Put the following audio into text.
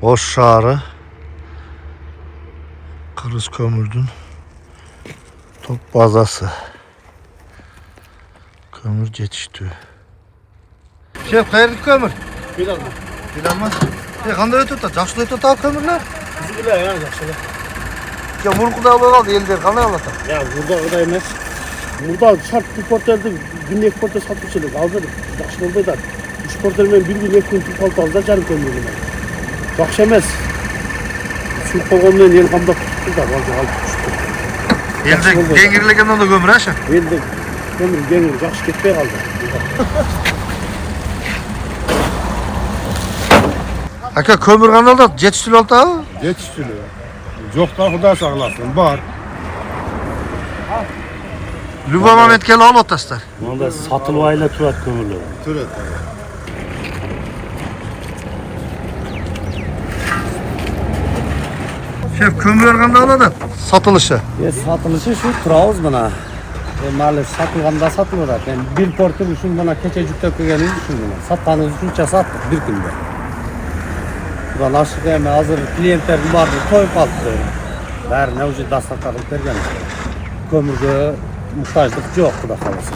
Qoş şarı. Kırız kömürdün top bazası. Kömür yetiştiriyor. Şef hayırlı kömür. Bilalma. Bilemez. Qanday o'tadi? Yaxshi o'tadi kömürler. Bizi bile ya yaşlı. Ya Murkuda oldu elde qanday olata? Ya burada emas. Burada şart bir portelde günlük portel satmışlık aldı. Yaşlı oldu da. 3 portelmen bir gün 2 gün kaldı aldı canım kömürünü. Yaxşı emas. Şu kolondan yen kamda tuttu da aldı düştü. Elde gengirlegenden de kömür aşa. Elde kömür gengir yaxşı ketmey kaldı. Aka kömür qanday olata? Yetiştirib olata? Yetiştiriyor. Yok da Xudo saqlasin, bor. Любой момент kelib olib o'tasizlar. Bunda satılmayla turat kömürler. Türet. Şef kömürler qanday oladi? Satılışı. Satılışı şu turağız bana. Maalesef satılganda satılır. Yani bir portal üçün bana keçecikte koyganı düşün bana. Sattanız üçünçe sattık bir günde. Buradan aşık yeme hazır klientlerim vardı, koyup kalktı. Bari ne ucu dastaklarlık vergen işte. Kömürge muhtaçlık yok da kalırsa.